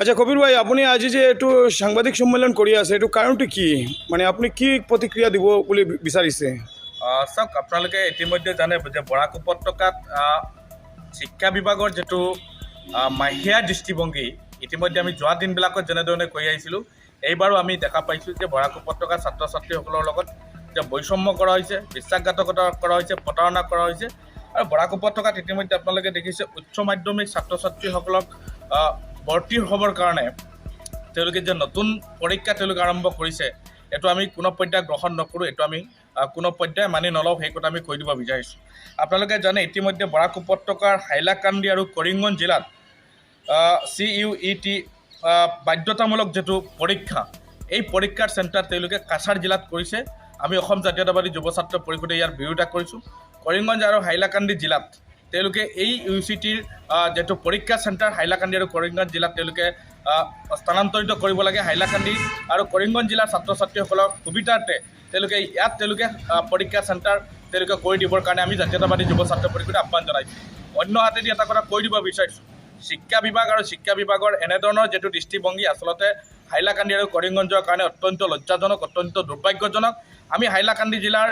আচ্ছা কবিৰ ভাই, আপনি আজি যে একটু সাংবাদিক সম্মেলন কৰি আছে, এইটো কাৰণটো কি? মানে আপুনি কি প্ৰতিক্ৰিয়া দিব বুলি বিচাৰিছে? চাওক, আপোনালোকে ইতিমধ্যে জানে যে বৰাক উপত্যকাত শিক্ষা বিভাগৰ যিটো মাহিয়া দৃষ্টিভংগী ইতিমধ্যে আমি যোৱা দিনবিলাকত যেনেধৰণে কৰি আহিছিলোঁ, এইবাৰো আমি দেখা পাইছোঁ যে বৰাক উপত্যকাৰ ছাত্ৰ ছাত্ৰীসকলৰ লগত যে বৈষম্য কৰা হৈছে, বিশ্বাসঘাতকতা কৰা হৈছে, প্ৰতাৰণা কৰা হৈছে। আৰু বৰাক উপত্যকাত ইতিমধ্যে আপোনালোকে দেখিছে উচ্চ মাধ্যমিক ছাত্ৰ ছাত্ৰীসকলক ভৰ্তি হ'বৰ কাৰণে তেওঁলোকে যে নতুন পৰীক্ষা তেওঁলোকে আৰম্ভ কৰিছে, এইটো আমি কোনো পৰ্যায় গ্ৰহণ নকৰোঁ, এইটো আমি কোনো পৰ্যায় মানি নলওঁ, সেই কথা আমি কৈ দিব বিচাৰিছোঁ। আপোনালোকে জানে ইতিমধ্যে বৰাক উপত্যকাৰ হাইলাকান্দি আৰু কৰিমগঞ্জ জিলাত CUET বাধ্যতামূলক যিটো পৰীক্ষা, এই পৰীক্ষাৰ চেণ্টাৰ তেওঁলোকে কাছাৰ জিলাত কৰিছে। আমি অসম জাতীয়তাবাদী যুৱ ছাত্ৰ পৰিষদে ইয়াৰ বিৰোধিতা কৰিছোঁ। কৰিমগঞ্জ আৰু হাইলাকান্দি জিলাত তেওঁলোকে এই UCTৰ যিটো পৰীক্ষা চেণ্টাৰ হাইলাকান্দি আৰু কৰিমগঞ্জ জিলাত তেওঁলোকে স্থানান্তৰিত কৰিব লাগে। হাইলাকান্দি আৰু কৰিমগঞ্জ জিলাৰ ছাত্ৰ ছাত্ৰীসকলৰ সুবিধাৰ্থে তেওঁলোকে ইয়াত পৰীক্ষা চেণ্টাৰ তেওঁলোকে কৰি দিবৰ কাৰণে আমি জাতীয়তাবাদী যুৱ ছাত্ৰ পৰিষদে আহ্বান জনাইছোঁ। অন্য হাতেদি এটা কথা কৈ দিব বিচাৰিছোঁ, শিক্ষা বিভাগ আৰু শিক্ষা বিভাগৰ এনেধৰণৰ যিটো দৃষ্টিভংগী আচলতে হাইলাকান্দি আৰু কৰিমগঞ্জৰ কাৰণে অত্যন্ত লজ্জাজনক, অত্যন্ত দুৰ্ভাগ্যজনক। আমি হাইলাকান্দি জিলাৰ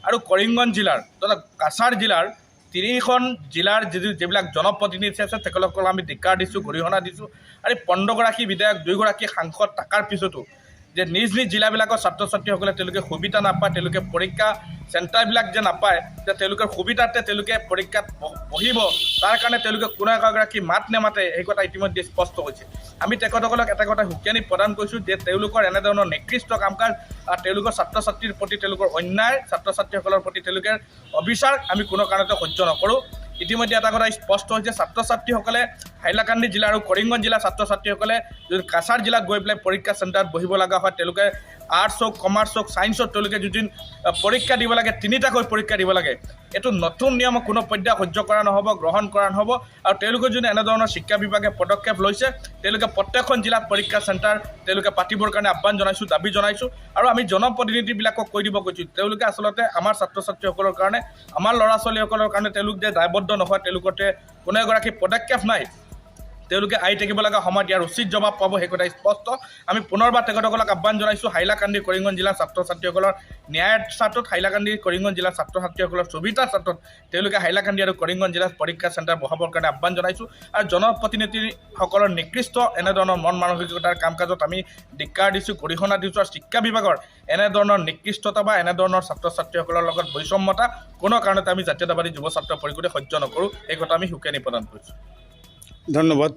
আৰু কৰিমগঞ্জ জিলাৰ তথা কাছাৰ জিলাৰ তিনিখন জিলাৰ যিবিলাক জনপ্ৰতিনিধি আছে তেখেতসকলক আমি ধিক্কাৰ দিছোঁ, গৰিহণা দিছোঁ। আৰু 15গৰাকী বিধায়ক, 2গৰাকী সাংসদ থকাৰ পিছতো যে নিজ নিজ জিলাবিলাকৰ ছাত্ৰ ছাত্ৰীসকলে তেওঁলোকে সুবিধা নাপায়, তেওঁলোকে পৰীক্ষা চেণ্টাৰবিলাক যে নাপায়, যে তেওঁলোকৰ সুবিধাৰ্থে তেওঁলোকে পৰীক্ষাত বহিব, তাৰ কাৰণে তেওঁলোকে কোনো এগৰাকী মাত নেমাতে, এই কথা ইতিমধ্যে স্পষ্ট হৈছে। আমি তেখেতসকলক এটা কথা হুকিয়ানি প্ৰদান কৰিছোঁ যে তেওঁলোকৰ এনেধৰণৰ নিকৃষ্ট কাম কাজ, তেওঁলোকৰ ছাত্ৰ ছাত্ৰীৰ প্ৰতি তেওঁলোকৰ অন্যায়, ছাত্ৰ ছাত্ৰীসকলৰ প্ৰতি তেওঁলোকৰ অবিচাৰ আমি কোনো কাৰণতে সহ্য নকৰোঁ। ইতিমধ্যে এটা কথা স্পষ্ট হৈছে, ছাত্ৰ ছাত্ৰীসকলে হাইলাকান্দি জিলা আৰু কৰিমগঞ্জ জিলাৰ ছাত্ৰ ছাত্ৰীসকলে যদি কাছাৰ জিলাত গৈ পেলাই পৰীক্ষা চেণ্টাৰত বহিব লগা হয়, তেওঁলোকে আৰ্টছ হওক, কমাৰ্চ হওক, ছায়েন্সত তেওঁলোকে যদি পৰীক্ষা দিব লাগে, 3টাকৈ পৰীক্ষা দিব লাগে, এইটো নতুন নিয়ম কোনো পৰ্যায় সহ্য কৰা নহ'ব, গ্ৰহণ কৰা নহ'ব। আৰু তেওঁলোকে যদি এনেধৰণৰ শিক্ষা বিভাগে পদক্ষেপ লৈছে, তেওঁলোকে প্ৰত্যেকখন জিলাত পৰীক্ষা চেণ্টাৰ তেওঁলোকে পাতিবৰ কাৰণে আহ্বান জনাইছোঁ, দাবী জনাইছোঁ। আৰু আমি জনপ্ৰতিনিধিবিলাকক কৈ দিব কৈছোঁ, তেওঁলোকে আচলতে আমাৰ ছাত্ৰ ছাত্ৰীসকলৰ কাৰণে, আমাৰ ল'ৰা ছোৱালীসকলৰ কাৰণে তেওঁলোক যে দায়বদ্ধ নহয়, তেওঁলোকতে কোনো এগৰাকী পদক্ষেপ নাই, তেওঁলোকে আহি থাকিব লগা সময়ত ইয়াৰ উচিত জবাব পাব, সেই কথা স্পষ্ট। আমি পুনৰবাৰ তেখেতসকলক আহ্বান জনাইছোঁ, হাইলাকান্দি কৰিমগঞ্জ জিলাৰ ছাত্ৰ ছাত্ৰীসকলৰ ন্যায়ৰ স্বাৰ্থত, হাইলাকান্দি কৰিমগঞ্জ জিলাৰ ছাত্ৰ ছাত্ৰীসকলৰ সুবিধাৰ স্বাৰ্থত তেওঁলোকে হাইলাকান্দি আৰু কৰিমগঞ্জ জিলাত পৰীক্ষা চেণ্টাৰ বহাবৰ কাৰণে আহ্বান জনাইছোঁ। আৰু জনপ্ৰতিনিধিসকলৰ নিকৃষ্ট এনেধৰণৰ মন মানসিকতাৰ কাম কাজত আমি ধিক্কাৰ দিছোঁ, গৰিহণা দিছোঁ। আৰু শিক্ষা বিভাগৰ এনেধৰণৰ নিকৃষ্টতা বা এনেধৰণৰ ছাত্ৰ ছাত্ৰীসকলৰ লগত বৈষম্যতা কোনো কাৰণতে আমি জাতীয়তাবাদী যুৱ ছাত্ৰ পৰিষদে সহ্য নকৰোঁ, এই কথা আমি হুকিয়ানি প্ৰদান কৰিছোঁ। ধন্যবাদ।